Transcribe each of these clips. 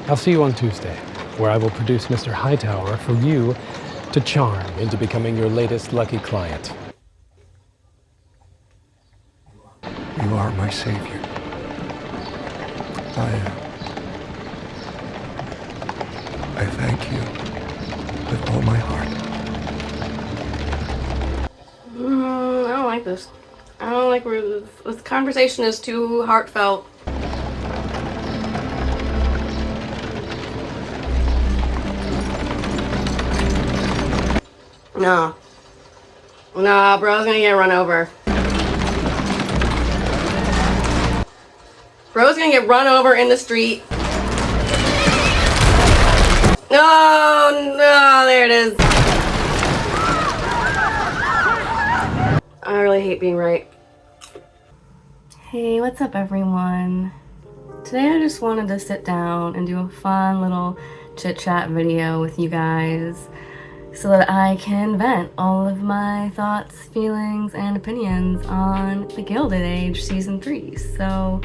I'll see you on Tuesday, where I will produce Mr. Hightower for you to charm into becoming your latest lucky client. You are my savior. I thank you with all my heart. I don't like this. I don't like where this conversation is too heartfelt. No. Nah, bro's gonna get run over. Bro's gonna get run over in the street. No, no, there it is. I really hate being right. Hey, what's up everyone? Today I just wanted to sit down and do a fun little chit-chat video with you guys so that I can vent all of my thoughts, feelings, and opinions on The Gilded Age Season 3. So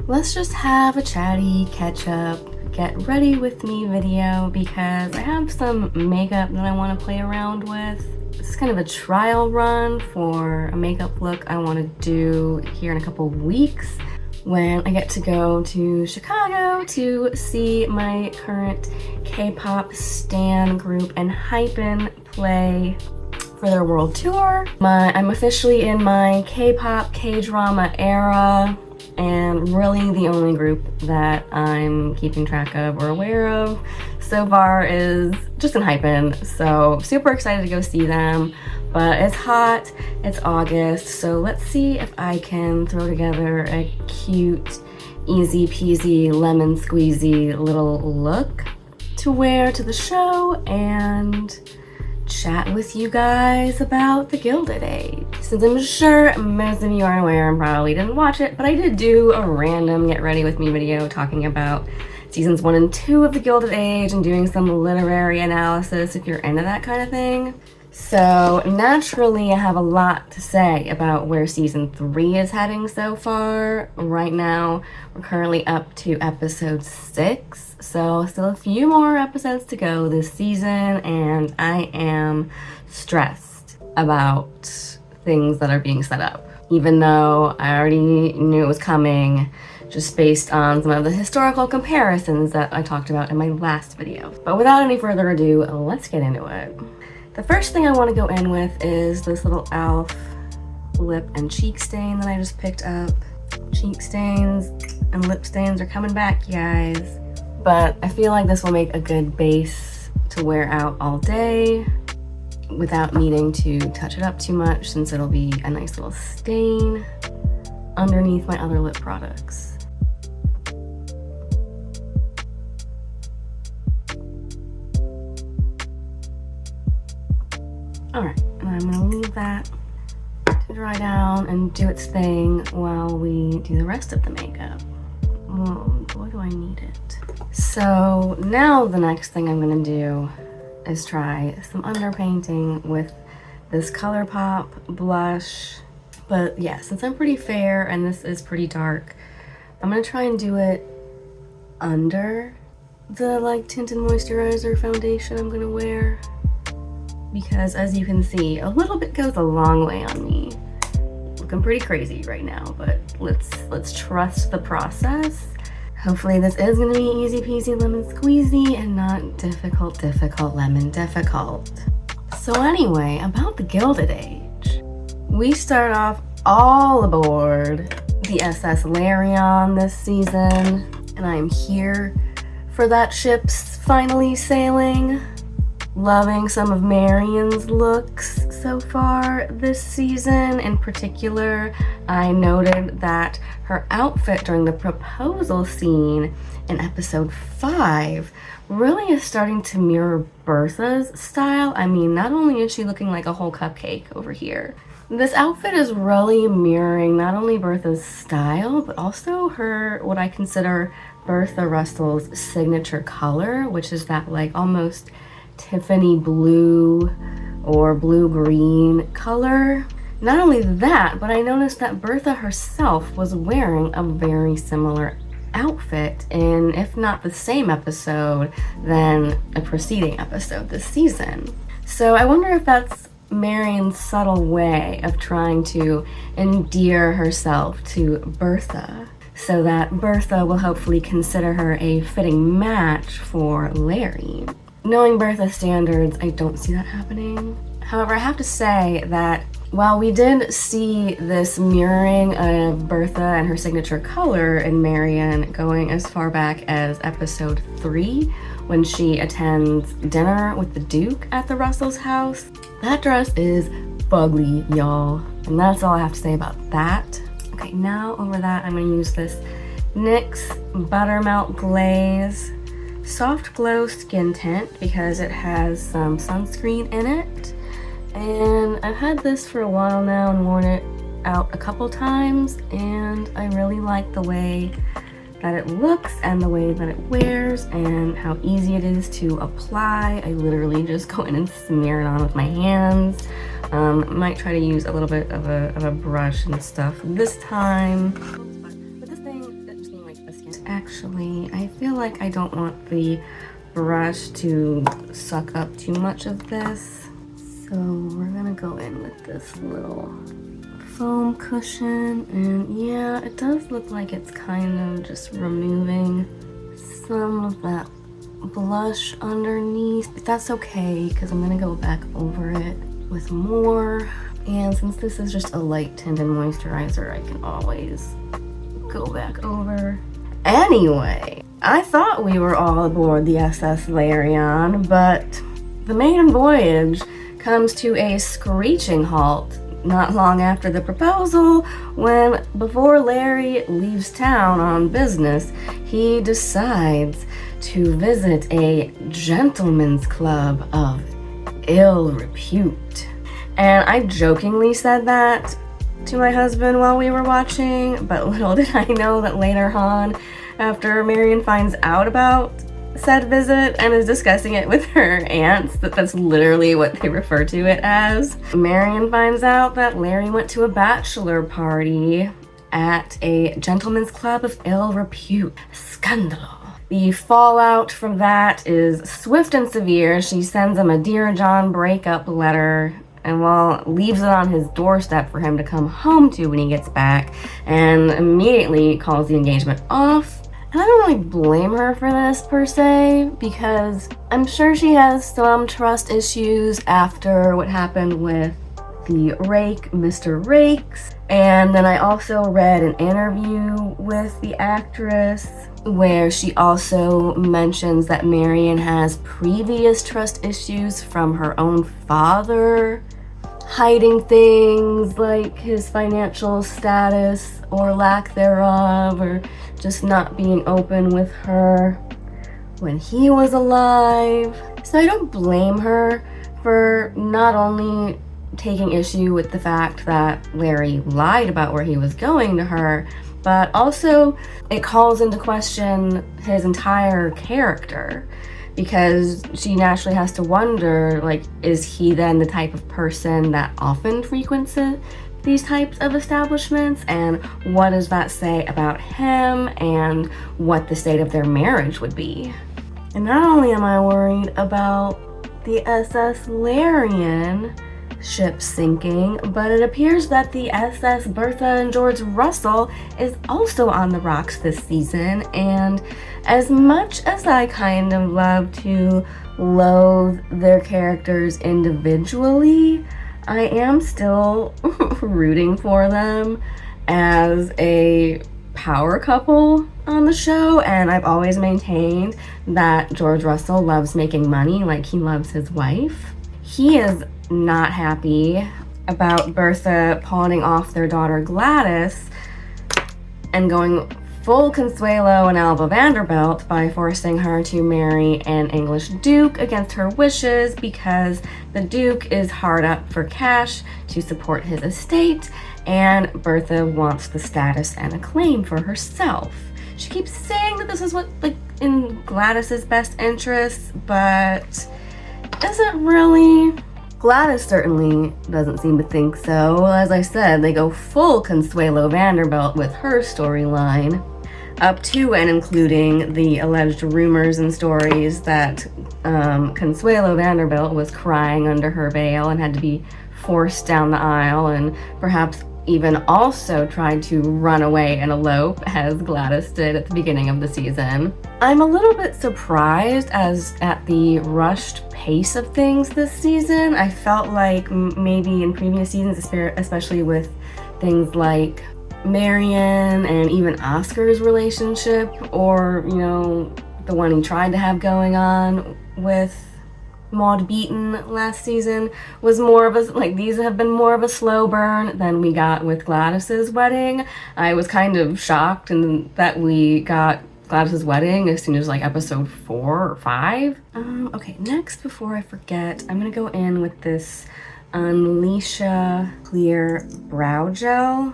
let's just have a chatty catch-up, get ready with me video because I have some makeup that I want to play around with. This is kind of a trial run for a makeup look I want to do here in a couple of weeks when I get to go to Chicago to see my current K-pop stan group and Hypen play for their world tour. I'm officially in my K-pop, K-drama era, and really the only group that I'm keeping track of or aware of so far is just in Hypen. So super excited to go see them, but it's hot, it's August, so let's see if I can throw together a cute, easy peasy, lemon squeezy little look to wear to the show and chat with you guys about The Gilded Age. Since I'm sure most of you are aware and probably didn't watch it, but I did do a random get ready with me video talking about seasons 1 and 2 of The Gilded Age and doing some literary analysis if you're into that kind of thing. So naturally I have a lot to say about where season 3 is heading so far. Right now we're currently up to episode 6, so still a few more episodes to go this season, and I am stressed about things that are being set up, even though I already knew it was coming just based on some of the historical comparisons that I talked about in my last video. But without any further ado, let's get into it. The first thing I want to go in with is this little e.l.f. lip and cheek stain that I just picked up. Cheek stains and lip stains are coming back, you guys. But I feel like this will make a good base to wear out all day without needing to touch it up too much, since it'll be a nice little stain underneath my other lip products. Alright, and I'm gonna leave that to dry down and do its thing while we do the rest of the makeup. Oh, boy do I need it. So now the next thing I'm gonna do is try some underpainting with this ColourPop blush. But yeah, since I'm pretty fair and this is pretty dark, I'm gonna try and do it under the like tinted moisturizer foundation I'm gonna wear, because as you can see, a little bit goes a long way on me. Looking pretty crazy right now, but let's trust the process. Hopefully this is gonna be easy peasy lemon squeezy and not difficult lemon difficult. So anyway, about The Gilded Age. We start off all aboard the SS Larion this season, and I am here for that ship's finally sailing. Loving some of Marion's looks so far this season. In particular, I noted that her outfit during the proposal scene in episode 5 really is starting to mirror Bertha's style. I mean, not only is she looking like a whole cupcake over here, this outfit is really mirroring not only Bertha's style, but also her, what I consider Bertha Russell's signature color, which is that like almost Tiffany blue or blue-green color. Not only that, but I noticed that Bertha herself was wearing a very similar outfit in, if not the same episode, then a preceding episode this season. So I wonder if that's Marion's subtle way of trying to endear herself to Bertha, so that Bertha will hopefully consider her a fitting match for Larry. Knowing Bertha's standards, I don't see that happening. However, I have to say that while we did see this mirroring of Bertha and her signature color in Marion going as far back as episode 3, when she attends dinner with the Duke at the Russells' house, that dress is fugly, y'all. And that's all I have to say about that. Okay, now over that, I'm gonna use this NYX Buttermelt Glaze Soft Glow Skin Tint because it has some sunscreen in it. And I've had this for a while now and worn it out a couple times, and I really like the way that it looks and the way that it wears and how easy it is to apply. I literally just go in and smear it on with my hands. Might try to use a little bit of a brush and stuff this time. But this thing that just being like a skin. Actually, I feel like I don't want the brush to suck up too much of this. So we're gonna go in with this little foam cushion, and yeah, it does look like it's kind of just removing some of that blush underneath, but that's okay because I'm gonna go back over it with more. And since this is just a light tinted moisturizer, I can always go back over. Anyway, I thought we were all aboard the SS Larion, but the maiden voyage comes to a screeching halt not long after the proposal, when before Larry leaves town on business, he decides to visit a gentleman's club of ill repute. And I jokingly said that to my husband while we were watching, but little did I know that later on, after Marion finds out about said visit and is discussing it with her aunts, that's literally what they refer to it as. Marion finds out that Larry went to a bachelor party at a gentleman's club of ill repute. Scandalo. The fallout from that is swift and severe. She sends him a Dear John breakup letter and leaves it on his doorstep for him to come home to when he gets back, and immediately calls the engagement off. And I don't really blame her for this per se, because I'm sure she has some trust issues after what happened with the rake, Mr. Rakes. And then I also read an interview with the actress where she also mentions that Marion has previous trust issues from her own father, hiding things like his financial status or lack thereof, or just not being open with her when he was alive. So I don't blame her for not only taking issue with the fact that Larry lied about where he was going to her, but also it calls into question his entire character, because she naturally has to wonder, like, is he then the type of person that often frequents these types of establishments, and what does that say about him and what the state of their marriage would be? And not only am I worried about the SS Larion ship sinking, but it appears that the SS Bertha and George Russell is also on the rocks this season. And as much as I kind of love to loathe their characters individually, I am still rooting for them as a power couple on the show, and I've always maintained that George Russell loves making money like he loves his wife. He is not happy about Bertha pawning off their daughter Gladys and going full Consuelo and Alva Vanderbilt by forcing her to marry an English duke against her wishes, because the duke is hard up for cash to support his estate, and Bertha wants the status and acclaim for herself. She keeps saying that this is what, like, in Gladys's best interests, but is it really? Gladys certainly doesn't seem to think so. As I said, they go full Consuelo Vanderbilt with her storyline. up to and including the alleged rumors and stories that Consuelo Vanderbilt was crying under her veil and had to be forced down the aisle, and perhaps even also tried to run away and elope as Gladys did at the beginning of the season. I'm a little bit surprised at the rushed pace of things this season. I felt like maybe in previous seasons, especially with things like Marion and even Oscar's relationship, or, you know, the one he tried to have going on with Maud Beaton last season, was more of a, like, these have been more of a slow burn than we got with Gladys's wedding. I was kind of shocked that we got Gladys's wedding as soon as like episode 4 or 5. Okay, next, before I forget, I'm gonna go in with this Unleasha Clear Brow Gel.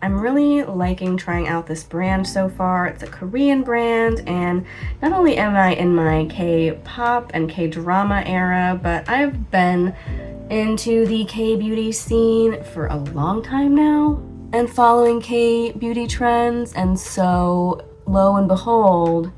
I'm really liking trying out this brand so far. It's a Korean brand, and not only am I in my K-pop and K-drama era, but I've been into the K-beauty scene for a long time now and following K-beauty trends, and so lo and behold,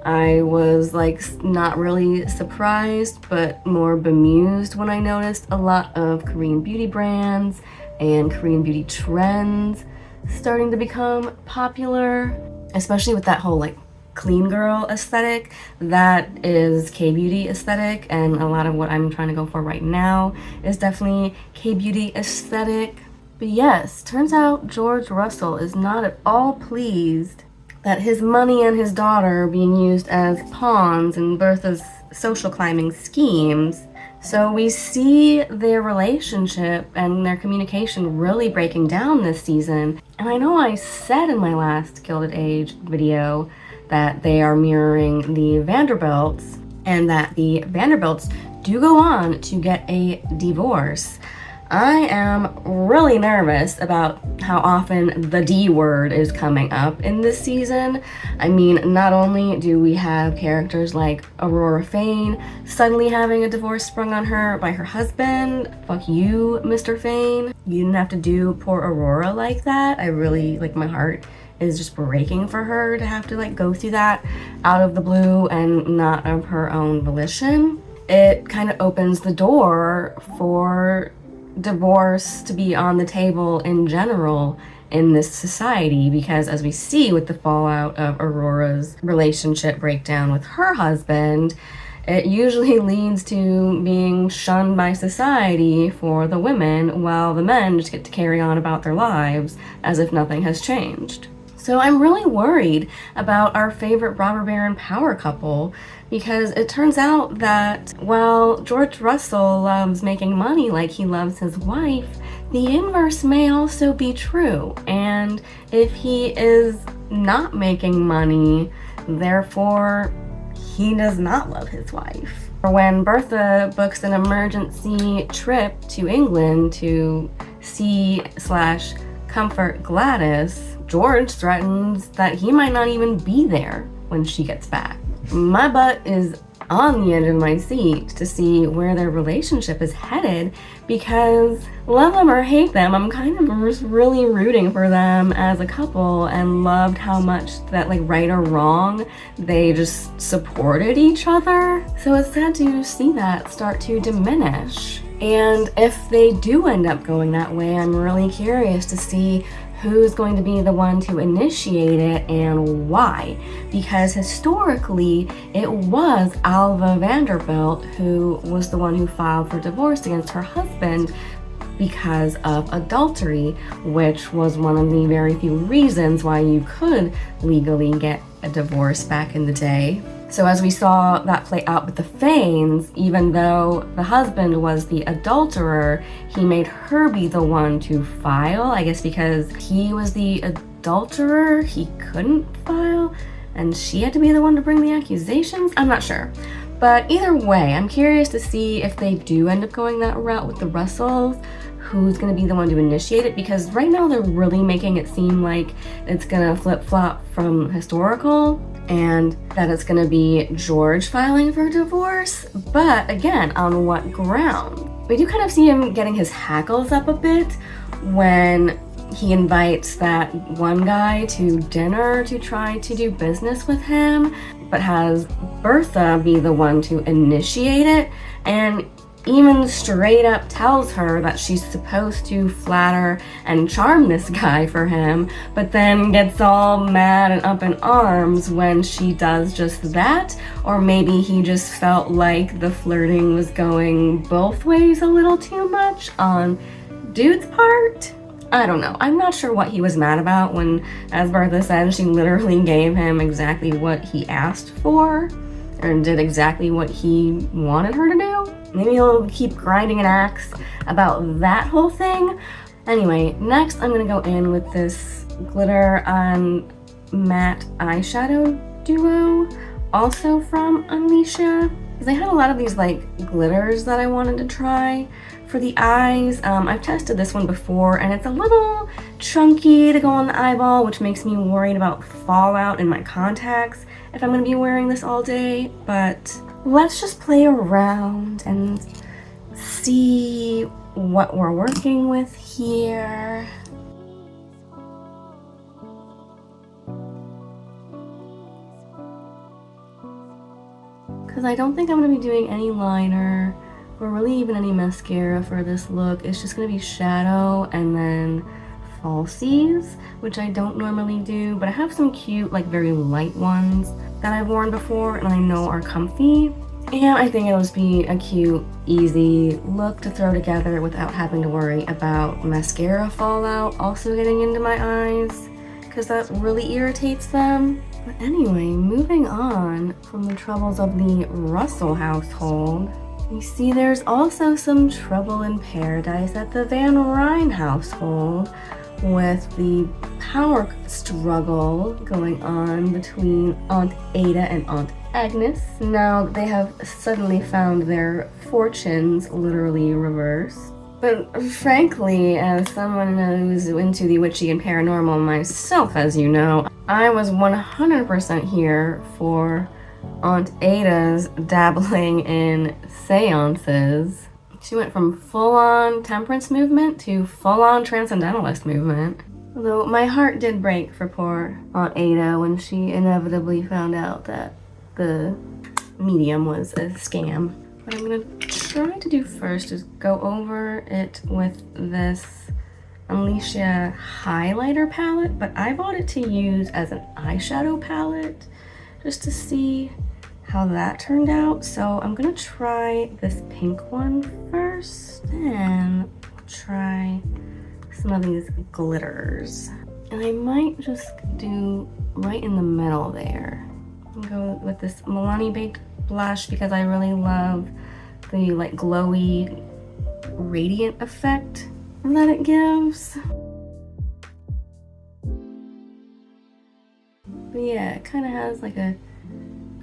I was like not really surprised, but more bemused when I noticed a lot of Korean beauty brands and Korean beauty trends starting to become popular, especially with that whole like clean girl aesthetic. That is K-beauty aesthetic, and a lot of what I'm trying to go for right now is definitely K-beauty aesthetic. But yes, turns out George Russell is not at all pleased that his money and his daughter are being used as pawns in Bertha's social climbing schemes. So we see their relationship and their communication really breaking down this season. And I know I said in my last Gilded Age video that they are mirroring the Vanderbilts, and that the Vanderbilts do go on to get a divorce. I am really nervous about how often the D word is coming up in this season. I mean, not only do we have characters like Aurora Fane suddenly having a divorce sprung on her by her husband. Fuck you, Mr. Fane. You didn't have to do poor Aurora like that. I really, like, my heart is just breaking for her to have to like go through that out of the blue and not of her own volition. It kind of opens the door for divorce to be on the table in general in this society, because as we see with the fallout of Aurora's relationship breakdown with her husband, it usually leads to being shunned by society for the women, while the men just get to carry on about their lives as if nothing has changed. So I'm really worried about our favorite robber baron power couple, because it turns out that while George Russell loves making money like he loves his wife, the inverse may also be true. And if he is not making money, therefore he does not love his wife. Or when Bertha books an emergency trip to England to see/comfort Gladys, George threatens that he might not even be there when she gets back. My butt is on the edge of my seat to see where their relationship is headed, because love them or hate them, I'm kind of just really rooting for them as a couple, and loved how much that, like, right or wrong, they just supported each other. So it's sad to see that start to diminish. And if they do end up going that way, I'm really curious to see who's going to be the one to initiate it and why. Because historically, it was Alva Vanderbilt who was the one who filed for divorce against her husband because of adultery, which was one of the very few reasons why you could legally get a divorce back in the day. So as we saw that play out with the Fanes, even though the husband was the adulterer, he made her be the one to file. I guess because he was the adulterer, he couldn't file, and she had to be the one to bring the accusations? I'm not sure. But either way, I'm curious to see if they do end up going that route with the Russells, who's going to be the one to initiate it, because right now they're really making it seem like it's going to flip-flop from historical, and that it's going to be George filing for divorce. But again, on what ground? We do kind of see him getting his hackles up a bit when he invites that one guy to dinner to try to do business with him, but has Bertha be the one to initiate it, and even straight up tells her that she's supposed to flatter and charm this guy for him, but then gets all mad and up in arms when she does just that. Or maybe he just felt like the flirting was going both ways a little too much on dude's part. I don't know. I'm not sure what he was mad about when, as Bertha said, she literally gave him exactly what he asked for and did exactly what he wanted her to do. Maybe he'll keep grinding an axe about that whole thing. Anyway, next I'm gonna go in with this glitter on matte eyeshadow duo, also from Unleasha. Because I had a lot of these like glitters that I wanted to try for the eyes. I've tested this one before and it's a little chunky to go on the eyeball, which makes me worried about fallout in my contacts if I'm gonna be wearing this all day. But let's just play around and see what we're working with here. Because I don't think I'm going to be doing any liner or really even any mascara for this look. It's just going to be shadow and then falsies, which I don't normally do, but I have some cute, like very light ones that I've worn before and I know are comfy. And I think it'll just be a cute, easy look to throw together without having to worry about mascara fallout also getting into my eyes, because that really irritates them. But anyway, moving on from the troubles of the Russell household, you see there's also some trouble in paradise at the Van Ryn household, with the power struggle going on between Aunt Ada and Aunt Agnes. Now they have suddenly found their fortunes literally reversed. But frankly, as someone who's into the witchy and paranormal myself, as you know, I was 100% here for Aunt Ada's dabbling in seances. She went from full-on temperance movement to full-on transcendentalist movement. Although my heart did break for poor Aunt Ada when she inevitably found out that the medium was a scam. What I'm gonna try to do first is go over it with this Unleasha highlighter palette, but I bought it to use as an eyeshadow palette just to see how that turned out. So I'm gonna try this pink one first, then I'll try some of these glitters. And I might just do right in the middle there. I'll go with this Milani Baked blush because I really love the like glowy, radiant effect that it gives. But yeah, it kind of has like a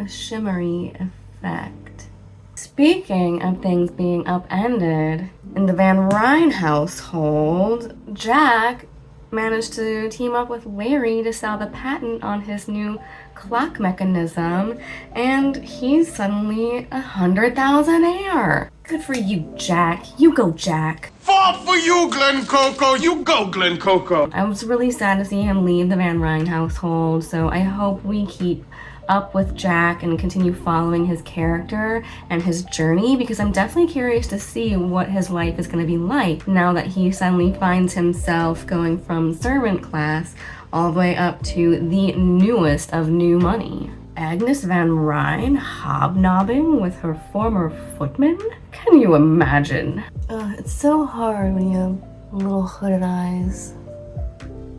shimmery effect. Speaking of things being upended, in the Van Ryn household, Jack managed to team up with Larry to sell the patent on his new clock mechanism, and he's suddenly 100,000 Good for you, Jack. You go, Jack. Fought for you, Glen Coco. You go, Glen Coco. I was really sad to see him leave the Van Ryn household, so I hope we keep up with Jack and continue following his character and his journey, because I'm definitely curious to see what his life is going to be like now that he suddenly finds himself going from servant class all the way up to the newest of new money. Agnes Van Ryn hobnobbing with her former footman? Can you imagine? It's so hard when you have little hooded eyes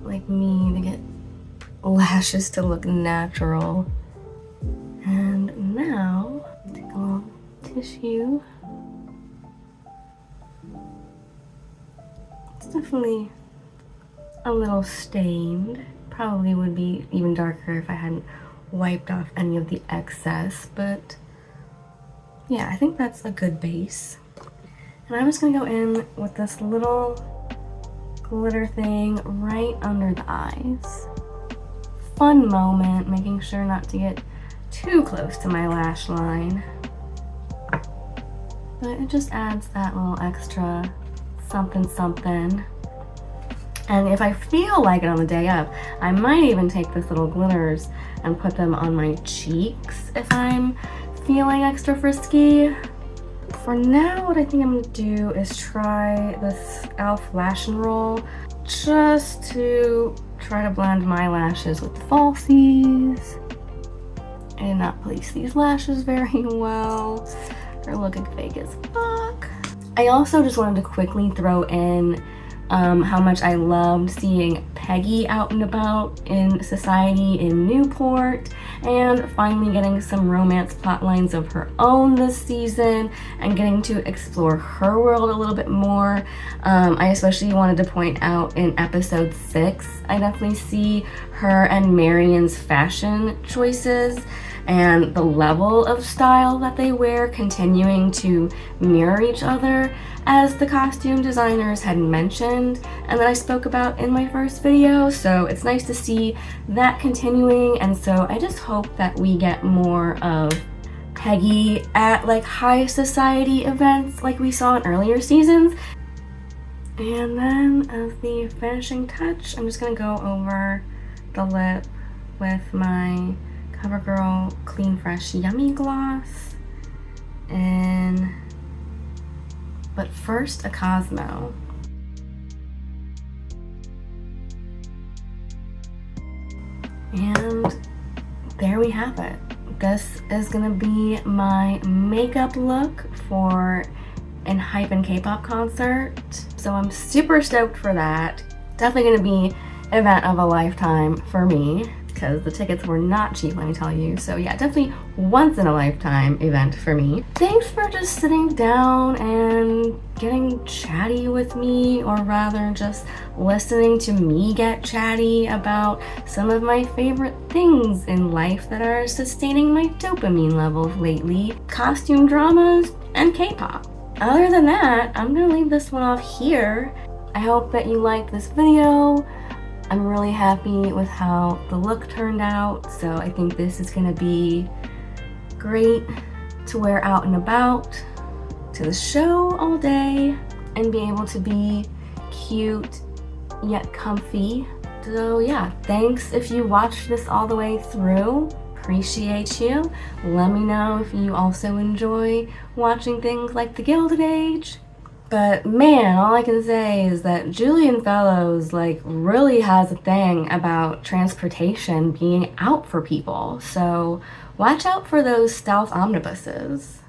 like me to get lashes to look natural. And now, take a little tissue. It's definitely a little stained. Probably would be even darker if I hadn't wiped off any of the excess, but yeah, I think that's a good base. And I'm just gonna go in with this little glitter thing right under the eyes. Fun moment, making sure not to get too close to my lash line. But it just adds that little extra something something. And if I feel like it on the day of, I might even take this little glitters and put them on my cheeks if I'm feeling extra frisky. For now, what I think I'm gonna do is try this e.l.f. Lash and Roll just to try to blend my lashes with the falsies. I did not place these lashes very well. They're looking fake as fuck. I also just wanted to quickly throw in how much I loved seeing Peggy out and about in society in Newport, and finally getting some romance plot lines of her own this season and getting to explore her world a little bit more. I especially wanted to point out in episode 6, I definitely see her and Marion's fashion choices and the level of style that they wear continuing to mirror each other, as the costume designers had mentioned and that I spoke about in my first video. So it's nice to see that continuing, and so I just hope that we get more of Peggy at like high society events like we saw in earlier seasons. And then as the finishing touch, I'm just gonna go over the lip with my CoverGirl Clean Fresh Yummy Gloss. But first, a Cosmo. And there we have it. This is gonna be my makeup look for an Hype and K-pop concert. So I'm super stoked for that. Definitely gonna be an event of a lifetime for me, because the tickets were not cheap, let me tell you. So yeah, definitely once in a lifetime event for me. Thanks for just sitting down and getting chatty with me, or rather just listening to me get chatty about some of my favorite things in life that are sustaining my dopamine levels lately: costume dramas and K-pop. Other than that, I'm gonna leave this one off here. I hope that you liked this video. I'm really happy with how the look turned out, so I think this is gonna be great to wear out and about to the show all day and be able to be cute yet comfy. So yeah, thanks if you watched this all the way through. Appreciate you. Let me know if you also enjoy watching things like the Gilded Age. But man, all I can say is that Julian Fellows like really has a thing about transportation being out for people. So watch out for those stealth omnibuses.